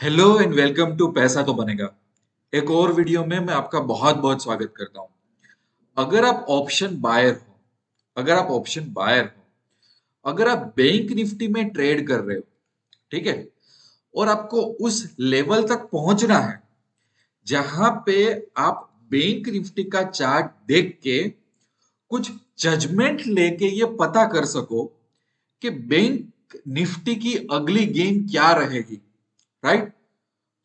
Hello and welcome to पैसा तो बनेगा। एक और वीडियो में मैं आपका बहुत बहुत स्वागत करता हूं। अगर आप ऑप्शन बायर हो अगर आप ऑप्शन बायर हो अगर आप बैंक निफ्टी में ट्रेड कर रहे हो, ठीक है, और आपको उस लेवल तक पहुंचना है जहां पे आप बैंक निफ्टी का चार्ट देख के कुछ जजमेंट लेके ये पता कर सको कि बैंक निफ्टी की अगली गेम क्या रहेगी, राइट।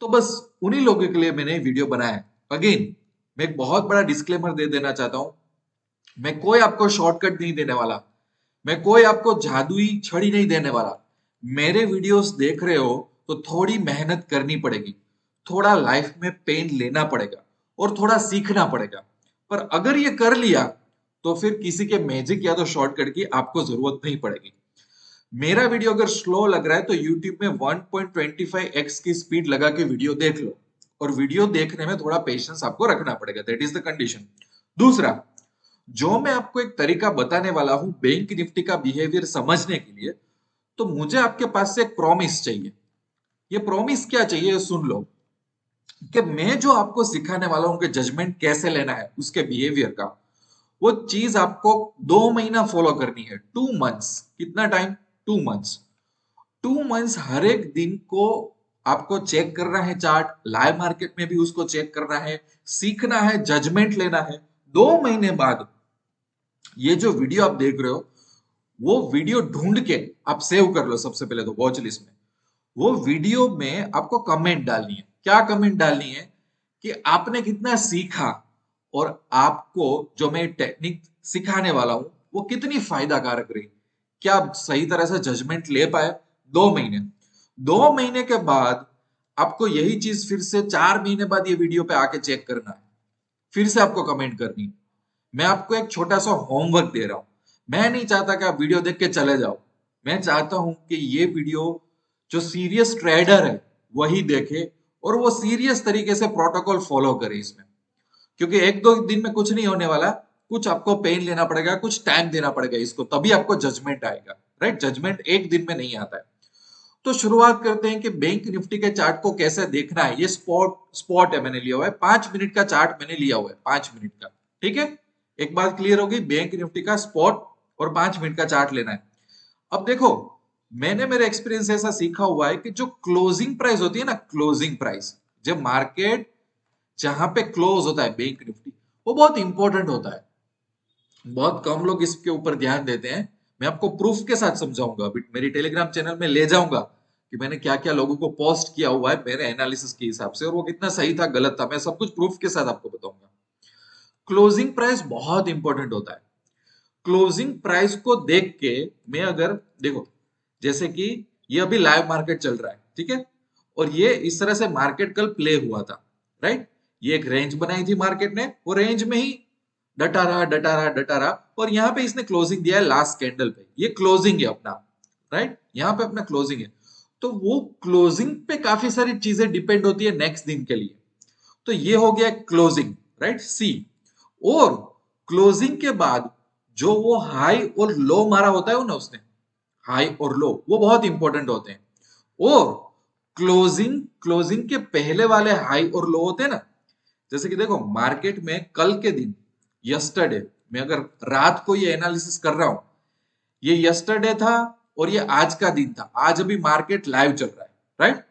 तो बस उन्हीं लोगों के लिए मैंने ये वीडियो बनाया है। अगेन, मैं एक बहुत बड़ा डिस्क्लेमर दे देना चाहता हूं। मैं कोई आपको शॉर्टकट नहीं देने वाला। मैं कोई आपको जादुई छड़ी नहीं देने वाला। मेरे वीडियोस देख रहे हो तो थोड़ी मेहनत करनी पड़ेगी, थोड़ा लाइफ में पेन लेना पड़ेगा और थोड़ा सीखना पड़ेगा। पर अगर ये कर लिया तो फिर किसी के मैजिक या तो शॉर्टकट की आपको जरूरत नहीं पड़ेगी। मेरा वीडियो अगर स्लो लग रहा है तो YouTube में 1.25x की स्पीड लगा के वीडियो देख लो, और वीडियो देखने में थोड़ा पेशेंस आपको रखना पड़ेगा। That is the condition. दूसरा, जो मैं आपको एक तरीका बताने वाला हूं बैंक निफ्टी का बिहेवियर समझने के लिए, तो मुझे आपके पास से एक प्रॉमिस चाहिए। ये प्रॉमिस क्या चाहिए, ये सुन लो। कि मैं जो आपको सिखाने वाला हूं कि जजमेंट कैसे लेना है उसके बिहेवियर का, वो चीज आपको 2 महीना फॉलो करनी है। 2 मंथ्स। कितना टाइम? 2 मंथ्स। 2 मंथ्स हर एक दिन को आपको चेक करना है, चार्ट लाइव मार्केट में भी उसको चेक करना है, सीखना है, जजमेंट लेना है। 2 महीने बाद ये जो वीडियो आप देख रहे हो, वो वीडियो ढूंढ के आप सेव कर लो। सबसे पहले तो वॉच लिस्ट में वो वीडियो में आपको कमेंट डालनी है। क्या कमेंट डालनी है? कि आपने कितना सीखा, और आपको जो मैं टेक्निक सिखाने वाला हूं वो कितनी फायदा कारक रही। क्या आप सही तरह से जजमेंट ले पाए? 2 महीने। 2 महीने के बाद आपको यही चीज फिर से 4 महीने बाद ये वीडियो पे आके चेक करना है, फिर से आपको कमेंट करनी है। मैं आपको एक छोटा सा होमवर्क दे रहा हूं। मैं नहीं चाहता कि आप वीडियो देख के चले जाओ। मैं चाहता हूं कि ये वीडियो जो सीरियस ट्रेडर है वही देखे, और वो सीरियस तरीके से प्रोटोकॉल फॉलो करे इसमें। क्योंकि एक दो दिन में कुछ नहीं होने वाला। कुछ आपको पेन लेना पड़ेगा, कुछ टाइम देना पड़ेगा इसको, तभी आपको जजमेंट आएगा। राइट? जजमेंट एक दिन में नहीं आता है। तो शुरुआत करते हैं कि बैंक निफ्टी के चार्ट को कैसे देखना है। ये स्पॉट स्पॉट है, मैंने लिया हुआ है 5 मिनट का चार्ट, मैंने लिया हुआ है 5 मिनट का। ठीक है, एक बात क्लियर होगी, बैंक निफ्टी का स्पॉट और 5 मिनट का चार्ट लेना है। अब देखो, मैंने मेरे एक्सपीरियंस से ऐसा सीखा हुआ है कि जो क्लोजिंग प्राइस होती है ना, क्लोजिंग प्राइस, जब मार्केट जहां पे क्लोज होता है बैंक निफ्टी, वो बहुत इंपॉर्टेंट होता है। बहुत कम लोग इसके ऊपर ध्यान देते हैं। मैं आपको प्रूफ के साथ समझाऊंगा, अभी मेरी टेलीग्राम चैनल में ले जाऊंगा कि मैंने क्या क्या लोगों को पोस्ट किया हुआ है मेरे एनालिसिस के हिसाब से, और वो कितना सही था गलत था, मैं सब कुछ प्रूफ के साथ आपको बताऊंगा। क्लोजिंग प्राइस बहुत इंपॉर्टेंट होता है। क्लोजिंग प्राइस को देख के मैं अगर देखो, जैसे कि ये अभी लाइव मार्केट चल रहा है, ठीक है, और ये इस तरह से मार्केट कल प्ले हुआ था, राइट। ये एक रेंज बनाई थी मार्केट ने, वो रेंज में ही डटा रहा डटा रहा डटा रहा, और यहाँ पे इसने क्लोजिंग दिया है लास्ट कैंडल पे। ये क्लोजिंग है अपना, राइट, यहाँ पे अपना क्लोजिंग है। तो वो क्लोजिंग पे काफी सारी चीजें डिपेंड होती है नेक्स्ट दिन के लिए। तो ये हो गया क्लोजिंग, राइट, सी। और क्लोजिंग के बाद जो वो हाई और लो मारा होता है ना उसने, हाई और लो वो बहुत इंपॉर्टेंट होते हैं। और क्लोजिंग क्लोजिंग के पहले वाले हाई और लो होते हैं ना, जैसे कि देखो मार्केट में कल के दिन, यस्टरडे, मैं अगर रात को ये एनालिसिस कर रहा हूं, ये यस्टरडे था और ये आज का दिन था। आज अभी मार्केट लाइव चल रहा है, राइट,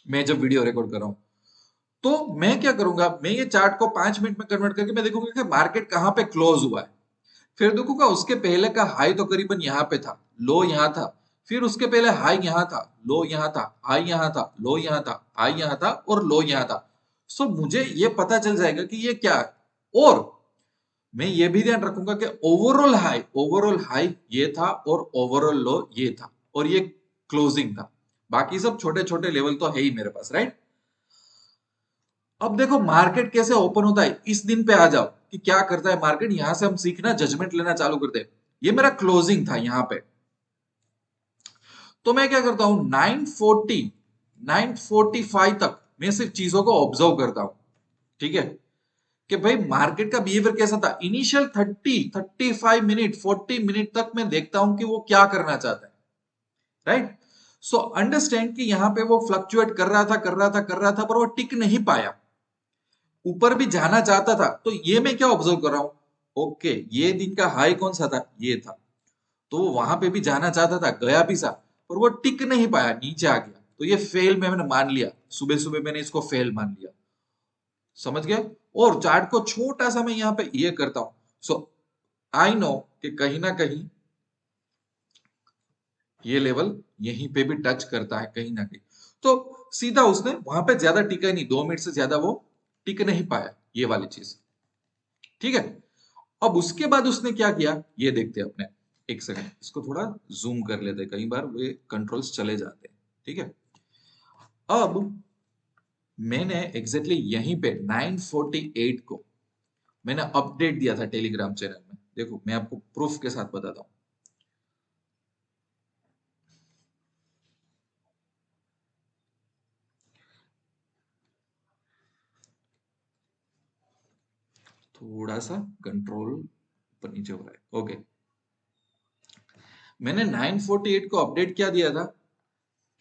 मैं जब वीडियो रिकॉर्ड कर रहा हूं। तो मैं क्या करूंगा, मैं ये चार्ट को 5 मिनट में कन्वर्ट करके मैं देखूंगा कि मार्केट कहां पे क्लोज हुआ है। फिर देखूंगा उसके पहले का हाई तो करीबन यहां पे था, लो यहां था। फिर उसके पहले हाई यहां था, लो यहां था, हाई यहां था, लो यहां था, हाई यहां था और लो यहां था। सो मुझे ये पता चल जाएगा कि ये क्या है। और मैं ये भी ध्यान रखूंगा कि ओवरऑल हाई ये था और ओवरऑल लो ये था, और ये क्लोजिंग था। बाकी सब छोटे छोटे लेवल तो है ही मेरे पास, राइट। अब देखो मार्केट कैसे ओपन होता है, इस दिन पे आ जाओ कि क्या करता है मार्केट। यहां से हम सीखना, जजमेंट लेना चालू करते हैं। ये मेरा क्लोजिंग था यहां पे। तो मैं क्या करता हूं, 940 945 तक मैं सिर्फ चीजों को ऑब्जर्व करता हूं, ठीक है, कि भाई मार्केट का बिहेवियर कैसा था। इनिशियल 30 35 मिनट 40 मिनट तक मैं देखता हूं कि वो क्या करना चाहता है, राइट। सो अंडरस्टैंड कि यहाँ पे वो फ्लक्चुएट कर रहा था कर रहा था कर रहा था, पर वो टिक नहीं पाया, ऊपर भी जाना चाहता था। तो ये मैं क्या ऑब्जर्व कर रहा हूं, ओके ये दिन का हाई कौन सा था, ये था, तो वो वहां पे भी जाना चाहता था, गया भी सा, पर वो टिक नहीं पाया, नीचे आ गया। तो ये फेल मैंने मान लिया, सुबह सुबह मैंने इसको फेल मान लिया, समझ गए। और चार्ट को छोटा सा मैं यहाँ पे ये करता हूं। सो आई नो कि कहीं ना कहीं ये लेवल यहीं पे भी टच करता है कहीं ना कहीं। तो सीधा उसने वहां पे ज्यादा टिका ही नहीं, 2 मिनट से ज्यादा वो टिक नहीं पाया, ये वाली चीज, ठीक है। अब उसके बाद उसने क्या किया ये देखते हैं अपने, एक सेकंड इसको थोड़ा जूम कर लेते हैं, कई बार वे कंट्रोल्स चले जाते हैं, ठीक है। अब मैंने एग्जैक्टली यहीं पे 948 को मैंने अपडेट दिया था टेलीग्राम चैनल में, देखो मैं आपको प्रूफ के साथ बताता हूँ। थोड़ा सा कंट्रोल ऊपर नीचे हो रहा है, ओके। मैंने 948 को अपडेट क्या दिया था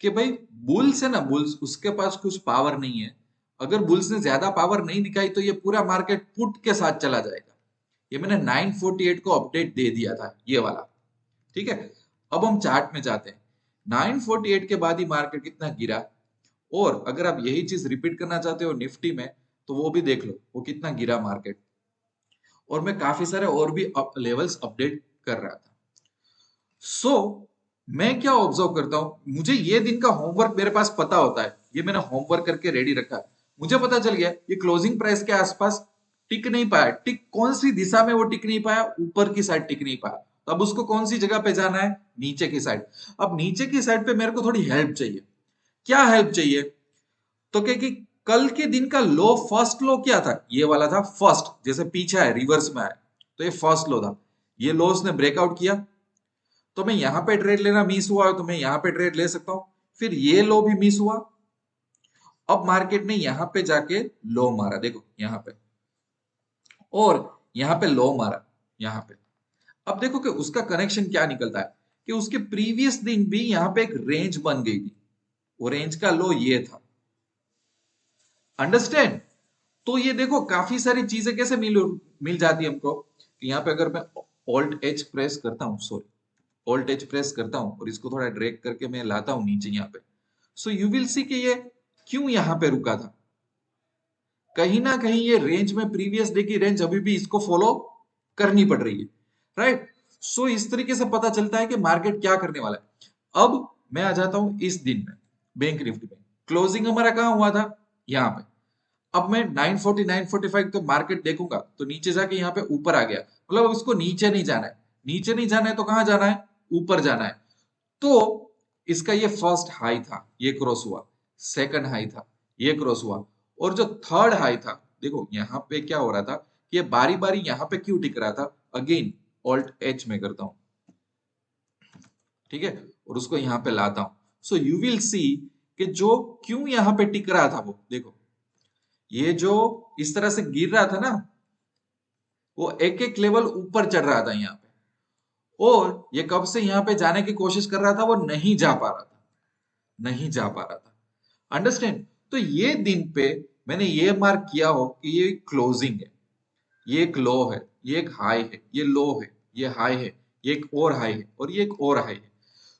कि भाई बुल्स है ना, बुल्स उसके पास कुछ पावर नहीं है, अगर बुल्स ने ज्यादा पावर नहीं दिखाई तो ये पूरा मार्केट पुट के साथ चला जाएगा। ये मैंने 948 को अपडेट दे दिया था, ये वाला, ठीक है। अब हम चार्ट में जाते हैं, 948 के बाद ही मार्केट कितना गिरा, और अगर आप यही चीज रिपीट करना चाहते हो निफ्टी में तो वो भी देख लो वो कितना गिरा मार्केट। और मैं काफी सारे और भी लेवल्स अपडेट कर रहा था। सो मैं क्या ऑब्जर्व करता हूं, मुझे ये दिन का होमवर्क मेरे पास पता होता है, ये मैंने होमवर्क करके रेडी रखा है। मुझे पता चल गया ये क्लोजिंग प्राइस के आसपास टिक नहीं पाया, टिक कौन सी दिशा में वो टिक नहीं पाया, ऊपर की साइड टिक नहीं पाया, तो अब उसको कौन सी जगह पे जाना है, नीचे की साइड। अब नीचे की साइड पे मेरे को थोड़ी हेल्प चाहिए, क्या हेल्प चाहिए, तो क्या कि कल के दिन का लो, फर्स्ट लो क्या था, ये वाला था फर्स्ट, जैसे पीछे है रिवर्स में आए तो ये फर्स्ट लो था, ये लो उसने ब्रेकआउट किया, तो मैं यहां पे ट्रेड लेना मिस हुआ तो मैं यहां पे ट्रेड ले सकता हूं। फिर ये लो भी मिस हुआ, अब मार्केट ने यहां पे जाके लो मारा, देखो यहां पे, और यहां पे लो मारा यहां पे। अब देखो कि उसका कनेक्शन क्या निकलता है, कि उसके प्रीवियस दिन भी यहां पे एक रेंज बन गई थी, वो रेंज का लो ये था, अंडरस्टैंड। तो ये देखो काफी सारी चीजें कैसे मिल जाती है हमको, कि यहाँ पे अगर मैं ऑल्ट एच प्रेस करता हूँ, सॉरी ऑल्ट एच प्रेस करता हूँ और इसको थोड़ा ड्रैग करके मैं लाता हूँ नीचे यहाँ पे, सो यू विल सी कि ये क्यों यहाँ पे रुका था, कहीं ना कहीं ये रेंज में प्रीवियस डे की रेंज अभी भी इसको फॉलो करनी पड़ रही है, राइट। सो इस तरीके से पता चलता है कि मार्केट क्या करने वाला है। अब मैं आ जाता हूं इस दिन में, बैंक निफ्टी में क्लोजिंग हमारा कहाँ हुआ था, यहाँ पे। अब मैं 940 945 तो मार्केट देखूंगा तो नीचे जाके यहाँ पे ऊपर आ गया, मतलब अब इसको नीचे नहीं जाना है, नीचे नहीं जाना है तो कहाँ जाना है, ऊपर जाना है। तो इसका ये फर्स्ट हाई था, ये क्रॉस हुआ, सेकंड हाई था, ये क्रॉस हुआ, और जो थर्ड हाई था, देखो यहाँ पे क्या हो रहा था कि ये बारी बारी यहाँ पे क्यों टिक रहा था, अगेन ऑल्ट एच में करता हूं, ठीक है, और उसको यहाँ पे लाता हूं। सो यू विल सी कि जो क्यों यहाँ पे टिक रहा था, वो देखो ये जो इस तरह से गिर रहा था ना, वो एक एक लेवल ऊपर चढ़ रहा था यहाँ पे, और ये कब से यहाँ पे जाने की कोशिश कर रहा था, वो नहीं जा पा रहा था, नहीं जा पा रहा था, अंडरस्टैंड। तो ये दिन पे मैंने ये मार्क किया हो कि ये क्लोजिंग है, ये एक लो है, ये एक हाई है, ये लो है, ये हाई है, ये एक और हाई है, और ये एक और हाई है।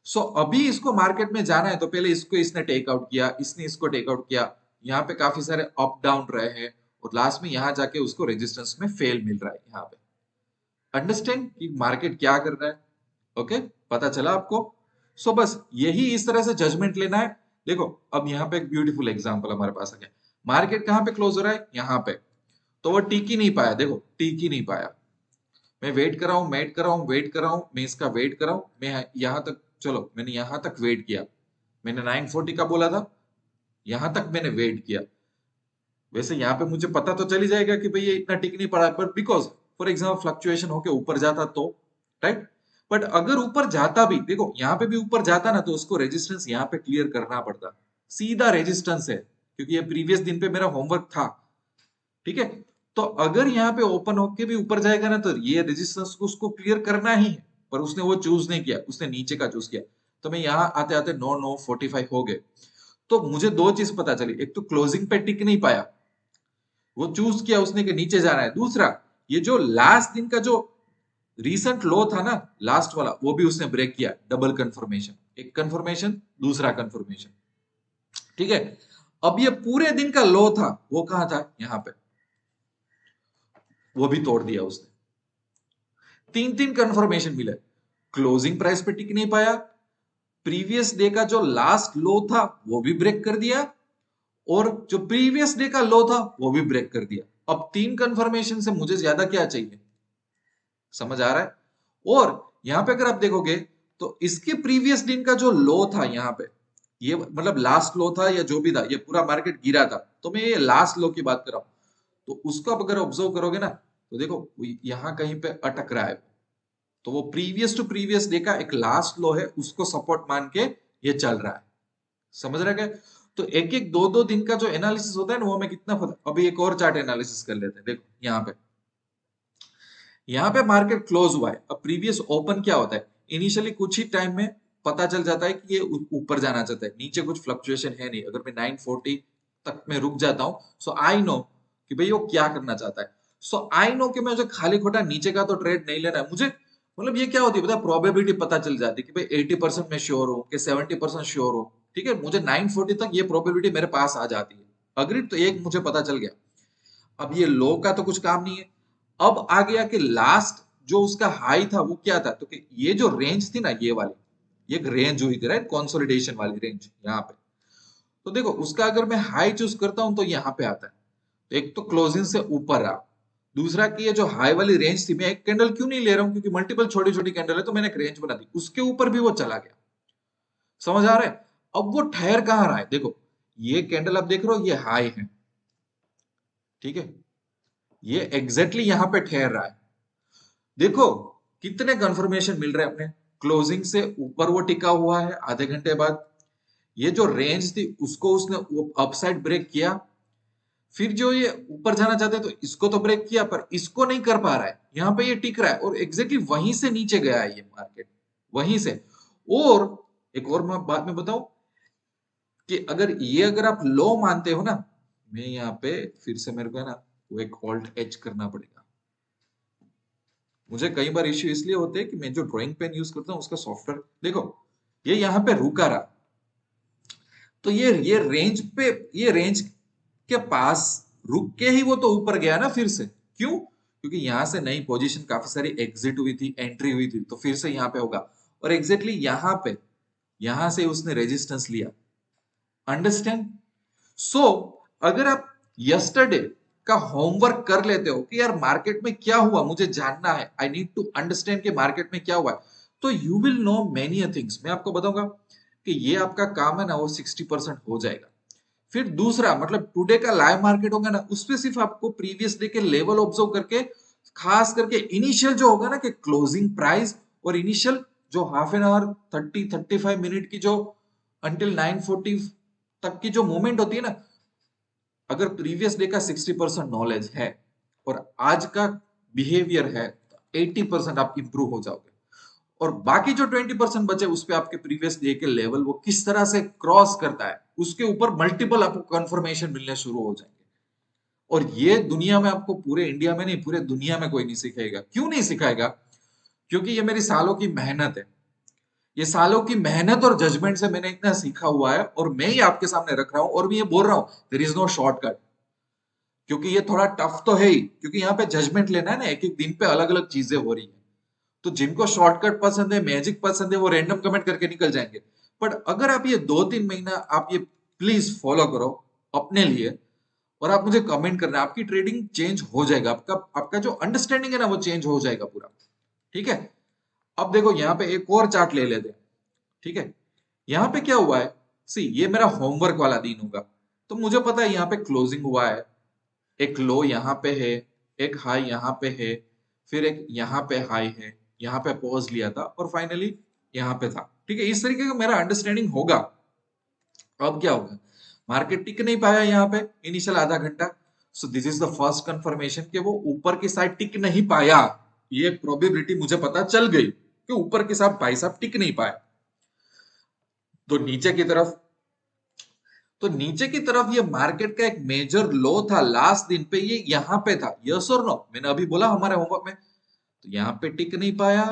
सो अभी इसको मार्केट में जाना है तो पहले इसको इसने टेक आउट किया, इसने इसको टेक आउट किया, यहाँ पे काफी सारे अप डाउन रहे हैं, और लास्ट में यहाँ जाके उसको रेजिस्टेंस में फेल मिल रहा है यहाँ पे, अंडरस्टैंड कि मार्केट क्या कर रहा है, ओके पता चला आपको। सो बस यही इस तरह से जजमेंट लेना है। देखो अब यहाँ पे एक ब्यूटीफुल एग्जांपल हमारे पास आ गया, मार्केट कहाँ पे क्लोज हो रहा है, यहाँ पे, तो वो टिक ही नहीं पाया, देखो टिक ही नहीं पाया, मैं वेट कर रहा हूँ, वेट कर रहा हूँ, वेट कर रहा हूँ, मैं इसका वेट कर रहा हूँ, मैं यहाँ तक, चलो मैंने यहाँ तक वेट किया, मैंने 940 का बोला था, यहाँ तक मैंने वेट किया। वैसे यहाँ पे मुझे पता तो चल ही जाएगा कि भाई ये इतना टिक नहीं पड़ा, पर बिकॉज फॉर एग्जाम्पल फ्लक्चुएशन होके ऊपर जाता तो, राइट। बट अगर ऊपर जाता भी, देखो यहाँ पे भी ऊपर जाता ना, तो उसको रेजिस्टेंस यहाँ पे क्लियर करना पड़ता, सीधा रेजिस्टेंस है, क्योंकि ये प्रीवियस दिन पे मेरा होमवर्क था, ठीक है। तो अगर यहाँ पे ओपन होके भी ऊपर जाएगा ना, तो ये रेजिस्टेंस को उसको क्लियर करना ही है, पर उसने वो चूज नहीं किया, उसने नीचे का चूज किया, तो मैं यहाँ आते आते 9:45 हो गए। तो मुझे दो चीज पता चली, एक तो क्लोजिंग पे टिक नहीं पाया, वो चूज किया उसने कि नीचे जाना है। दूसरा, ये जो लास्ट दिन का जो रीसेंट लो था ना, लास्ट वाला, वो भी उसने ब्रेक किया। डबल कंफर्मेशन, एक कंफर्मेशन दूसरा कंफर्मेशन। ठीक है, अब ये पूरे दिन का लो था, वो कहां था, यहां पे, वो भी तोड़ दिया उसने। तीन तीन कंफर्मेशन मिले, क्लोजिंग प्राइस पे टिक नहीं पाया, प्रीवियस डे का जो लास्ट लो था वो भी ब्रेक कर दिया, और जो प्रीवियस डे का लो था वो भी ब्रेक कर दिया। अब तीन कंफर्मेशन से मुझे ज्यादा क्या चाहिए, समझ आ रहा है। और यहां पे अगर आप देखोगे तो इसके प्रीवियस दिन का जो लो था यहाँ पे, ये मतलब लास्ट लो था या जो भी था, ये पूरा मार्केट गिरा था, तो मैं ये लास्ट लो की बात कर रहा हूं। तो उसको आप अगर ऑब्जर्व करोगे ना, तो देखो यहां कहीं पे अटक रहा है, तो वो प्रीवियस टू प्रीवियस डे का एक लास्ट लो है, उसको सपोर्ट मान के ये चल रहा है। समझ रहे क्या। तो एक एक दो दो दिन का जो एनालिसिस होता है ना, वो हमें कितना पता। अभी एक और चार्ट एनालिसिस कर लेते हैं। देखो यहाँ पे मार्केट क्लोज हुआ है। अब प्रीवियस ओपन क्या होता है, इनिशियली कुछ ही टाइम में पता चल जाता है कि ये ऊपर जाना चाहता है, नीचे कुछ फ्लक्चुएशन है नहीं। अगर मैं 940 तक में रुक जाता हूं, सो आई नो कि भाई वो क्या करना चाहता है। सो आई नो कि मुझे खाली खोटा नीचे का तो ट्रेड नहीं लेना है मुझे। मतलब ये क्या होती है पता, प्रोबेबिलिटी पता चल जाती है कि भाई 80% में श्योर हूं कि 70% श्योर हूं। ठीक है, मुझे 940 तक ये प्रोबेबिलिटी मेरे पास आ जाती है। अग्रीड, तो एक मुझे पता चल गया। अब ये लो का तो कुछ काम नहीं है। अब आ गया कि लास्ट जो उसका हाई था वो क्या था, तो कि ये जो रेंज थी ना, ये वाली, ये एक रेंज हुई थी राइट, कंसोलिडेशन वाली रेंज यहाँ पे। तो देखो उसका अगर मैं हाई चूज करता हूं तो यहाँ पे आता है। तो एक तो क्लोजिंग से ऊपर रहा, दूसरा कि ये जो हाई वाली रेंज थी, मैं एक कैंडल क्यों नहीं ले रहा हूँ, क्योंकि मल्टीपल छोटी छोटी कैंडल है, तो मैंने एक रेंज बना दी, उसके ऊपर भी वो चला गया। समझ आ रहा है। अब वो ठहर कहाँ रहा है, देखो ये कैंडल आप देख रहे हो, ये हाई है, ठीक है, ये एग्जैक्टली यहां पे ठहर रहा है। देखो कितने कंफर्मेशन मिल रहे हैं अपने, क्लोजिंग से ऊपर वो टिका हुआ है आधे घंटे बाद, ये जो रेंज थी उसको उसने अपसाइड ब्रेक किया, फिर जो ये ऊपर जाना चाहते तो इसको तो ब्रेक किया, पर इसको नहीं कर पा रहा है, यहाँ पे ये टिक रहा है, और एग्जैक्टली वहीं से नीचे गया है ये मार्केट, वहीं से। और एक और मैं बात में बताऊं कि अगर आप लो मानते हो ना, मैं यहाँ पे फिर से मेरे को है ना वो एक ऑल्ट एच करना पड़ेगा। मुझे कई बार इश्यू इसलिए होते हैं कि मैं जो ड्राइंग पेन यूज करता हूँ उसका सॉफ्टवेयर, देखो ये यहाँ पे रुका रहा, तो ये रेंज पे, ये रेंज के पास रुक के ही वो तो ऊपर गया ना फिर से। क्यों, क्योंकि यहां से नई पोजीशन काफी सारी एग्जिट हुई थी, एंट्री हुई थी, तो फिर से यहाँ पे होगा, और एग्जैक्टली यहाँ पे, यहां से उसने रेजिस्टेंस लिया। अंडरस्टैंड। सो अगर आप यस्टरडे का होमवर्क कर लेते हो कि यार मार्केट में क्या हुआ, मुझे जानना है, आई नीड टू अंडरस्टैंड कि मार्केट में क्या हुआ है, तो you will know many things. मैं आपको बताऊंगा कि ये आपका काम है ना, वो 60% हो जाएगा। फिर दूसरा मतलब टुडे का लाइव मार्केट होगा ना, उसपे सिर्फ आपको प्रीवियस डे के लेवल ऑब्जर्व करके, खास करके इनिशियल जो होगा ना कि क्लोजिंग प्राइस, और इनिशियल जो हाफ एन आवर 30-35 मिनट की जो अंटिल 940 तक की जो मूवमेंट होती है ना, अगर प्रीवियस डे का 60% नॉलेज है और आज का बिहेवियर है, तो 80% आप इंप्रूव हो जाओगे। और बाकी जो 20% बचे, उस पे आपके प्रीवियस डे के लेवल वो किस तरह से क्रॉस करता है, उसके ऊपर मल्टीपल आपको कंफर्मेशन मिलने शुरू हो जाएंगे। और ये दुनिया में आपको, पूरे इंडिया में नहीं, पूरे दुनिया में कोई नहीं सिखाएगा। क्यों नहीं सिखाएगा, क्योंकि ये मेरी सालों की मेहनत है। ये सालों की मेहनत और जजमेंट से मैंने इतना सीखा हुआ है, और मैं ही आपके सामने रख रहा हूं, और मैं ये बोल रहा हूं देयर इज नो शॉर्टकट। क्योंकि ये थोड़ा टफ तो है ही, क्योंकि यहाँ पे जजमेंट लेना है ना, एक एक दिन पे अलग अलग चीजें हो रही है। तो जिनको शॉर्टकट पसंद है, मैजिक पसंद है, वो रैंडम कमेंट करके निकल जाएंगे। बट अगर आप ये 2-3 महीना आप ये प्लीज फॉलो करो अपने लिए, और आप मुझे कमेंट करना, आपकी ट्रेडिंग चेंज हो जाएगा, आपका आपका जो अंडरस्टैंडिंग है ना वो चेंज हो जाएगा पूरा। ठीक है, अब देखो यहाँ पे एक और चार्ट ले लेते हैं। ठीक है, यहाँ पे क्या हुआ है, सी ये मेरा होमवर्क वाला दिन होगा, तो मुझे पता है यहाँ पे क्लोजिंग हुआ है, एक लो यहाँ पे है, एक हाई यहाँ पे है, फिर एक यहाँ पे हाई है, यहाँ पे पॉज लिया था, और फाइनली यहाँ पे था। ठीक है, इस तरीके का मेरा अंडरस्टैंडिंग होगा। अब क्या होगा, मार्केट टिक नहीं पाया यहाँ पे इनिशियल आधा घंटा, so this is the first confirmation कि वो ऊपर की साइड टिक नहीं पाया। ये प्रोबेबिलिटी मुझे पता चल गई कि ऊपर के साथ भाई साहब टिक नहीं पाया। तो नीचे की तरफ ये मार्केट का एक मेजर लो था लास्ट दिन पे, ये यहां पे था, यस और नो? मैंने अभी बोला हमारे होमवर्क में। तो यहाँ पे टिक नहीं पाया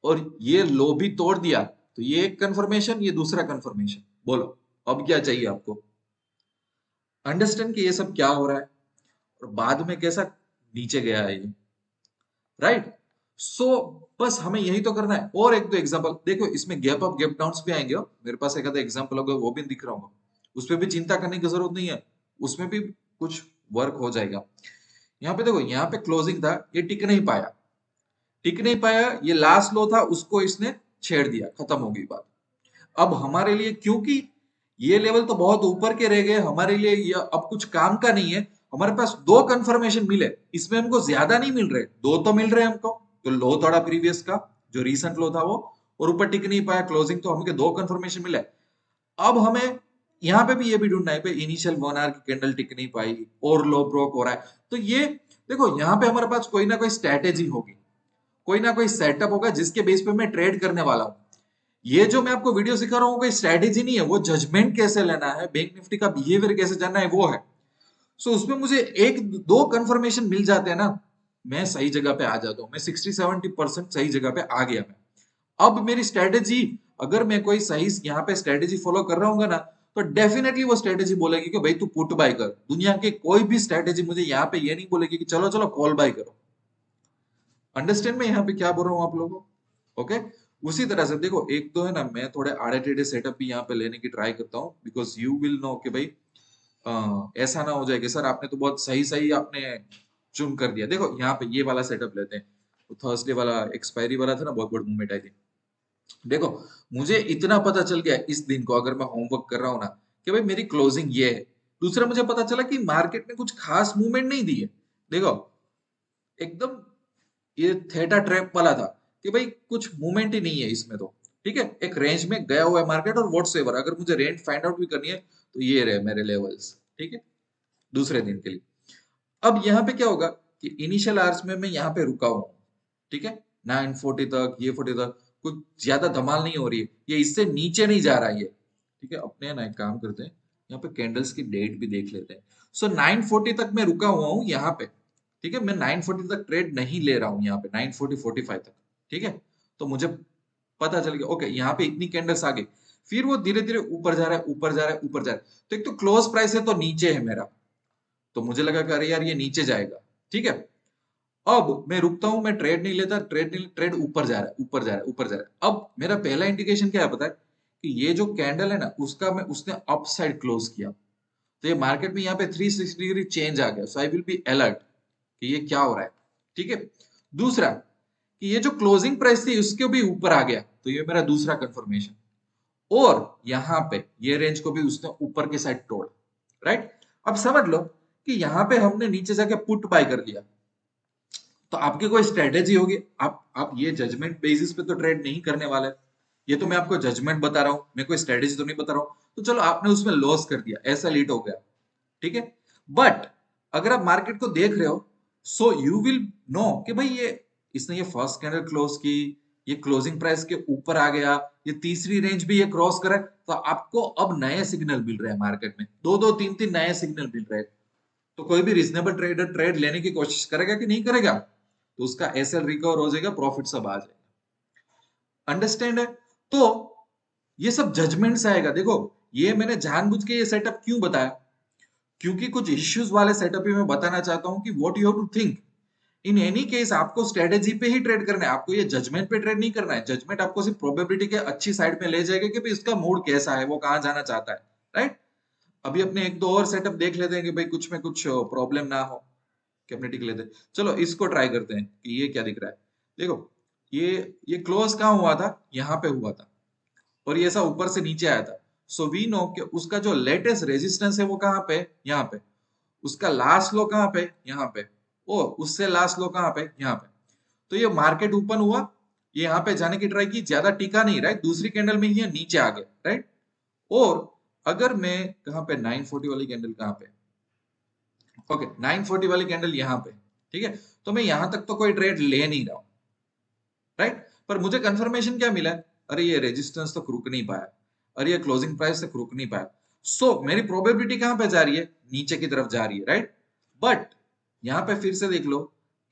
और ये लो भी तोड़ दिया, तो ये एक कंफर्मेशन, ये दूसरा कंफर्मेशन। बोलो अब क्या चाहिए आपको? अंडरस्टैंड कि ये सब क्या हो रहा है और बाद में कैसा नीचे गया है ये, राइट? सो बस हमें यही तो करना है। और एक दो एग्जांपल देखो, इसमें गैप अप गैप डाउन्स भी आएंगे हो। मेरे पास एक आधा एग्जांपल होगा, वो भी दिख रहा होगा, उस पर भी चिंता करने की जरूरत नहीं है, उसमें भी कुछ वर्क हो जाएगा। यहाँ पे देखो, यहाँ पे क्लोजिंग था, ये टिक नहीं पाया, ये लास्ट लो था, उसको इसने छेड़ दिया, खत्म हो गई बात। अब हमारे लिए, क्योंकि ये लेवल तो बहुत ऊपर के रह गए, हमारे लिए ये अब कुछ काम का नहीं है। हमारे पास दो कंफर्मेशन मिले, इसमें हमको ज्यादा नहीं मिल रहे, दो तो मिल रहे हैं हमको। तो लो तोड़ा प्रीवियस का, जो रिसेंट लो था वो, और ऊपर टिक नहीं पाया क्लोजिंग, तो हमको दो कंफर्मेशन मिले। अब हमें यहाँ पे भी ये भी ढूंढना है, इनिशियल 1 आवर की कैंडल टिक नहीं पाई और लो ब्रोक हो रहा है, तो ये देखो यहाँ पे हमारे पास कोई ना कोई स्ट्रेटेजी होगी, कोई ना कोई सेटअप होगा जिसके बेस पे मैं ट्रेड करने वाला हूँ। ये जो मैं आपको वीडियो सिखा रहा हूँ कोई स्ट्रेटेजी नहीं है, वो जजमेंट कैसे लेना है, बैंक निफ्टी का बिहेवियर कैसे जानना है, वो है। सो उसमें मुझे एक दो कंफर्मेशन मिल जाते हैं ना, मैं सही जगह पे आ जाता हूँ, मैं 60-70% सही जगह पे आ गया मैं। अब मेरी स्ट्रेटेजी, अगर मैं कोई सही यहाँ पे स्ट्रेटेजी फॉलो कर रहा हूँ ना, तो डेफिनेटली वो स्ट्रेटेजी बोलेगी कि भाई तू पुट बाय कर। दुनिया के कोई भी स्ट्रेटेजी मुझे यहाँ पे ये नहीं बोलेगी कि चलो चलो कॉल बाय करो। अंडरस्टैंड में यहाँ पे क्या बोल रहा हूँ आप लोगों को? ओके। उसी तरह से देखो, एक तो है ना, मैं थोड़े आड़े टेढ़े सेटअप भी यहाँ पे लेने की ट्राई करता हूँ, बिकॉज यू विल नो कि भाई ऐसा ना हो जाए कि सर आपने तो बहुत सही सही आपने चुन कर दिया। देखो यहाँ पे ये वाला सेटअप लेते हैं, तो थर्सडे वाला एक्सपायरी वाला था ना, बहुत बड़ी मूवमेंट आई थी। देखो, मुझे इतना पता चल गया इस दिन को, अगर मैं होमवर्क कर रहा हूँ ना, कि भाई मेरी क्लोजिंग ये है। दूसरा, मुझे पता चला कि मार्केट ने कुछ खास मूवमेंट नहीं दी है। देखो, एकदम ये थेटा ट्रैप वाला था कि भाई कुछ मूवमेंट ही नहीं है इसमें तो। ठीक है, एक रेंज में गया हुआ है मार्केट, और व्हाट्सएवर अगर मुझे रेंज फाइंड आउट भी करनी है, तो ये रहे मेरे लेवल्स। ठीक है, दूसरे दिन के लिए। अब यहाँ पे क्या होगा कि इनिशियल आवर्स में मैं यहाँ पे रुका हूँ, ठीक है, 940 तक, ये 40 तक, कुछ ज्यादा धमाल नहीं हो रही है, ये इससे नीचे नहीं जा रहा है ये। ठीक है, अपने ना एक काम करते हैं, यहाँ पे कैंडल्स की डेट भी देख लेते हैं। सो 940 तक मैं रुका हुआ हूँ यहाँ पे। ठीक है, मैं 940 तक ट्रेड नहीं ले रहा हूँ यहाँ पे, 940-45 तक। ठीक है, तो मुझे पता चल गया, ओके यहाँ पे इतनी कैंडल्स आ गई, फिर वो धीरे धीरे ऊपर जा रहा है, ऊपर जा रहा है, ऊपर जा रहा है। तो एक तो क्लोज प्राइस है तो नीचे है मेरा, तो मुझे लगा कि अरे यार ये नीचे जाएगा। ठीक है, अब मैं रुकता हूं, मैं ट्रेड नहीं लेता, ट्रेड ऊपर जा रहा है, ऊपर जा रहा है, ऊपर जा रहा है। अब मेरा पहला इंडिकेशन क्या है पता है? कि ये जो कैंडल है ना, उसका मैं उसने अप साइड क्लोज किया, तो ये मार्केट में यहाँ पे 360 डिग्री चेंज आ गया। So I will be alert कि ये क्या हो रहा है। ठीक है, दूसरा कि ये जो क्लोजिंग प्राइस थी उसके भी ऊपर आ गया, तो ये मेरा दूसरा कंफर्मेशन। और यहाँ पे ये रेंज को भी उसने ऊपर के साइड तोड़ा, राइट? अब समझ लो कि यहाँ पे हमने नीचे जाके पुट बाय कर लिया, तो आपकी कोई स्ट्रेटेजी होगी। आप ये जजमेंट बेसिस पे तो ट्रेड नहीं करने वाले। ये तो मैं आपको जजमेंट बता रहा हूँ, मैं कोई स्ट्रेटेजी तो नहीं बता रहा हूँ। तो चलो आपने उसमें लॉस कर दिया, ऐसा लीड हो गया, ठीक है। बट अगर आप मार्केट को देख रहे हो, सो यू विल नो कि भाई ये इसने ये फर्स्ट कैंडल क्लोज की, ये क्लोजिंग प्राइस के ऊपर आ गया, ये तीसरी रेंज भी ये क्रॉस करे, तो आपको अब नए सिग्नल मिल रहे हैं मार्केट में, दो दो तीन तीन नए सिग्नल मिल रहे हैं। तो कोई भी रीजनेबल ट्रेडर ट्रेड लेने की कोशिश करेगा कि नहीं करेगा? तो उसका एसएल रिकवर हो जाएगा, प्रॉफिट सब आ जाएगा। अंडरस्टैंड है? तो ये सब जजमेंट से आएगा। देखो, ये मैंने जानबूझ के ये सेटअप क्यों बताया, क्योंकि कुछ इश्यूज वाले सेटअप ही मैं बताना चाहता हूं कि what you have to think. In any case आपको स्ट्रेटेजी पे ही ट्रेड करना है, आपको ये जजमेंट पे ट्रेड नहीं करना है। जजमेंट आपको सिर्फ प्रोबेबिलिटी के अच्छी साइड में ले जाएगा कि भाई इसका मूड कैसा है, वो कहां जाना चाहता है, राइट? अभी अपने एक दो और सेटअप देख लेते हैं कि भाई कुछ में कुछ प्रॉब्लम ना हो, कैप्नेटिक लेते हैं। चलो इसको ट्राई करते हैं कि ये क्या दिख रहा है। देखो, ये ये क्लोज कहाँ हुआ था? यहाँ पे हुआ था, और ये ऐसा ऊपर से नीचे आया था। सो वी नो कि उसका जो लेटेस्ट रेजिस्टेंस है वो कहाँ पे? यहाँ पे। उसका लास्ट लो कहाँ पे? यहाँ पे। ओ, उससे लास्ट लो कहाँ पे? यहाँ पे। तो ये मार्केट ओपन हुआ, ये यहाँ पे जाने की ट्राई की, ज्यादा टिका नहीं, राइट? दूसरी कैंडल में ये नीचे आ गया, राइट? और अगर मैं कहाँ पे, 940 वाली कैंडल कहाँ पे? ओके, 940 वाली कैंडल यहाँ पे, ठीक है। तो मैं यहां तक तो कोई ट्रेड ले नहीं रहा हूं, राइट? पर मुझे कंफर्मेशन क्या मिला? अरे ये रेजिस्टेंस तो रुक नहीं पाया, और ये क्लोजिंग प्राइस तक रुक नहीं पाया। सो मेरी प्रोबेबिलिटी कहां पे जा रही है? नीचे की तरफ जा रही है, राइट? बट यहाँ पे फिर से देख लो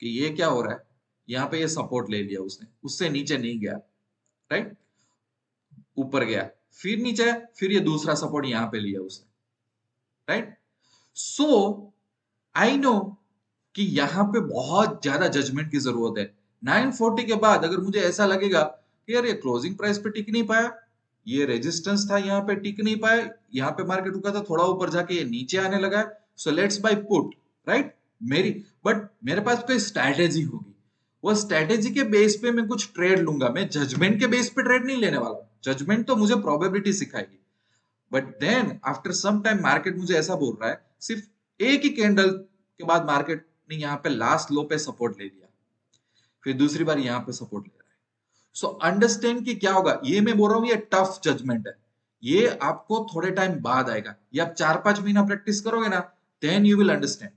कि ये क्या हो रहा है, यहाँ पे ये सपोर्ट ले लिया उसने, उससे नीचे नहीं गया, राइट? ऊपर गया, फिर नीचे, फिर ये दूसरा सपोर्ट यहाँ पे लिया उसने, राइट? सो आई नो कि यहाँ पे बहुत ज्यादा जजमेंट की जरूरत है। 940 के बाद अगर मुझे ऐसा लगेगा कि यार ये क्लोजिंग प्राइस पे टिक नहीं पाया, ये रेजिस्टेंस था यहाँ पे टिक नहीं पाया, यहाँ पे मार्केट रुका था, थोड़ा ऊपर जाके ये नीचे आने लगा, so let's buy put, right? But मेरे पास कोई स्ट्रैटेजी होगी, वो स्ट्रैटेजी के बेस पे मैं कुछ ट्रेड लूंगा। मैं जजमेंट के बेस पे ट्रेड नहीं लेने वाला। जजमेंट तो मुझे प्रोबेबिलिटी सिखाएगी, but then after some time market मुझे ऐसा बोल रहा है, सिर्फ एक ही कैंडल के बाद मार्केट ने यहाँ पे लास्ट लो पे सपोर्ट ले लिया, फिर दूसरी बार यहाँ पे सपोर्ट ले रहा है। सो अंडरस्टैंड कि क्या होगा। ये मैं बोल रहा हूँ, ये टफ जजमेंट है, ये आपको थोड़े टाइम बाद आएगा। ये आप 4-5 महीना प्रैक्टिस करोगे ना, then you will understand.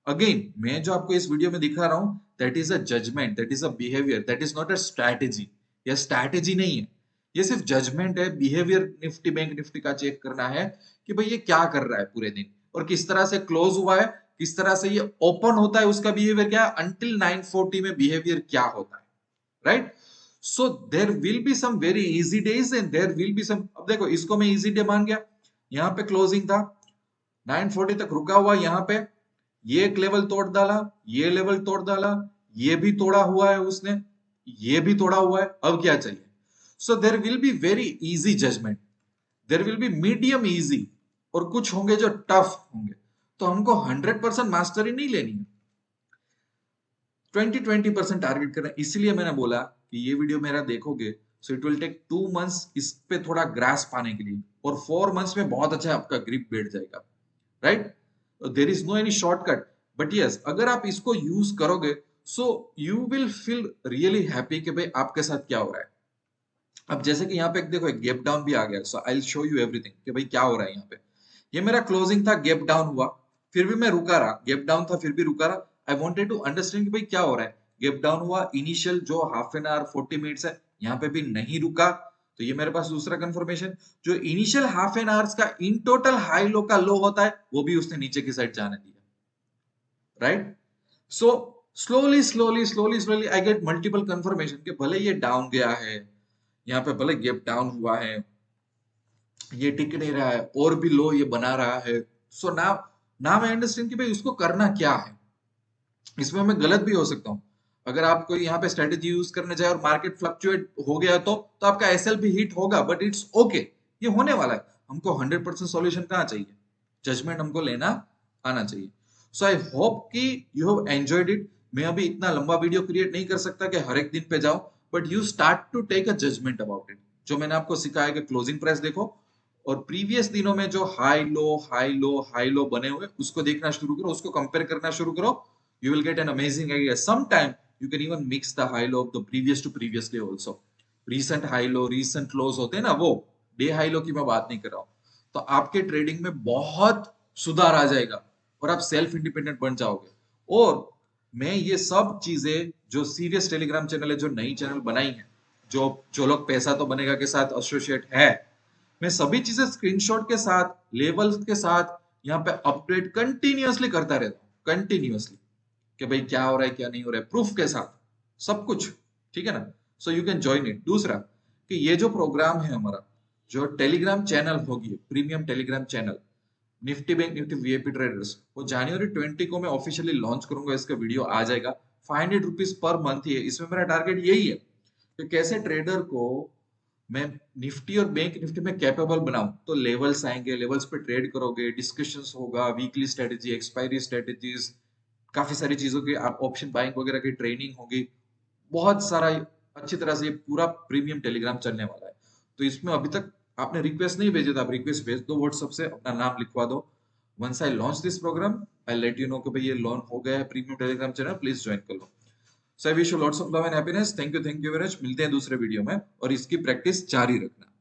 Again मैं जो आपको इस वीडियो में दिखा रहा हूं, that is a judgement, that is a behaviour, that is not a strategy. यह स्ट्रैटेजी नहीं है, ये सिर्फ जजमेंट है। बिहेवियर निफ्टी बैंक निफ्टी का चेक करना है कि भाई ये क्या कर रहा है पूरे दिन, और किस तरह से क्लोज हुआ है, किस तरह से ये ओपन होता है, उसका बिहेवियर क्या है, अंटिल 940 में बिहेवियर क्या होता है, right? So there will be some very easy days and there will be some. अब देखो, इसको मैं इजी डे मान गया, यहाँ पे क्लोजिंग था, 940 तक रुका हुआ, यहाँ पे ये एक लेवल तोड़ डाला, ये लेवल तोड़ डाला, ये भी तोड़ा हुआ है उसने, ये भी तोड़ा हुआ है। अब क्या चाहिए? So there will be very easy judgement, there will be medium easy, और कुछ होंगे जो टफ होंगे। तो हमको 100% मास्टरी नहीं लेनी है, 20% टारगेट करना है। इसलिए मैंने बोला कि ये वीडियो मेरा देखोगे, so it will take 2 months इस पे थोड़ा ग्रास्प पाने के लिए, और 4 मंथ्स में बहुत अच्छा आपका ग्रिप बैठ जाएगा, right? There is no any shortcut, but yes, अगर आप इसको यूज करोगे, so you will feel really happy कि भाई आपके साथ क्या हो रहा है। अब जैसे कि यहाँ पे देखो, एक गैप डाउन भी आ गया, so I will show you everything कि भाई क्या हो रहा है यहाँ पे। ये मेरा क्लोजिंग था, गैप डाउन हुआ, फिर भी मैं रुका रहा, गैप डाउन था फिर भी रुका रहा। आई वांटेड टू अंडरस्टैंड कि भाई क्या हो रहा है। गैप डाउन हुआ, इनिशियल जो हाफ एन आवर 40 मिनट्स है, यहाँ पे भी नहीं रुका, तो ये मेरे पास दूसरा कंफर्मेशन। जो इनिशियल हाफ एन आवर्स का इन टोटल हाई लो का लो होता है, वो भी उसने नीचे की साइड जाने दिया, right? So slowly slowly slowly slowly I get multiple confirmation कि भले ये डाउन गया है, यहाँ पे भले गैप डाउन हुआ है, ये टिक नहीं रहा है, और भी लो ये बना रहा है। सो नाउ आई अंडरस्टैंड कि भाई उसको करना क्या है। इसमें मैं गलत भी हो सकता हूँ। अगर आप कोई यहाँ पे स्ट्रेटेजी यूज करने जाए और मार्केट फ्लक्चुएट हो गया, तो आपका एसएल भी हिट होगा, बट इट्स ओके, ये होने वाला है। हमको 100% सॉल्यूशन कहाँ चाहिए? जजमेंट हमको लेना आना चाहिए। सो आई होप कि यू हैव एंजॉयड इट। मैं अभी इतना लंबा वीडियो क्रिएट नहीं कर सकता कि हर एक दिन पे जाऊं, but you start to take a judgement about it. जो मैंने आपको सिखाया कि क्लोजिंग प्राइस देखो, और प्रीवियस दिनों में जो high low high low high low बने हुए, उसको देखना शुरू करो, उसको कंपेयर करना शुरू करो। You will get an amazing idea. Sometime you can even mix the high low of the previous to previous day also. Recent high low, recent lows होते हैं ना, वो डे हाई लो की मैं बात नहीं कर रहा हूँ। तो आपके ट्रेडिंग में बहुत सुधार आ जाएगा, और आप सेल्फ इंडिपेंडेंट बन जाओगे। और मैं ये सब चीजें, जो सीरियस टेलीग्राम चैनल है, जो नई चैनल बनाई है, जो लोग पैसा तो बनेगा के साथ एसोसिएट है, मैं सभी चीजें स्क्रीनशॉट के साथ, लेवल्स के साथ यहाँ पे अपडेट कंटिन्यूअसली करता रहता हूँ, कंटिन्यूअसली, कि भाई क्या हो रहा है क्या नहीं हो रहा है, प्रूफ के साथ सब कुछ, ठीक है ना? So you can join it. दूसरा कि ये जो प्रोग्राम है हमारा, जो टेलीग्राम चैनल होगी, premium Telegram channel, Nifty bank Nifty VIP traders, वो जनवरी 20 को मैं ऑफिशियली लॉन्च करूंगा। इसका वीडियो आ जाएगा। 500 रुपीज पर मंथ ही है। इसमें मेरा टारगेट यही है कि कैसे ट्रेडर को मैं निफ्टी और बैंक निफ्टी में कैपेबल बनाऊं। तो लेवल्स आएंगे, लेवल्स पे ट्रेड करोगे, डिस्कशंस होगा, वीकली स्ट्रेटेजी, एक्सपायरी स्ट्रेटेजीज, काफी सारी चीजों की, आप ऑप्शन बाइंग वगैरह की ट्रेनिंग होगी, बहुत सारा अच्छी तरह से। ये पूरा प्रीमियम टेलीग्राम चलने वाला है। तो इसमें अभी तक आपने रिक्वेस्ट नहीं भेजे, तो आप रिक्वेस्ट भेज दो व्हाट्सएप से, अपना नाम लिखवा दो। Once I launch this programme, I let you know कि भाई ये लॉन्च हो गया है premium Telegram channel, please join कर लो। So I wish you lots of love and happiness. Thank you very much. मिलते हैं दूसरे वीडियो में, और इसकी प्रैक्टिस जारी रखना।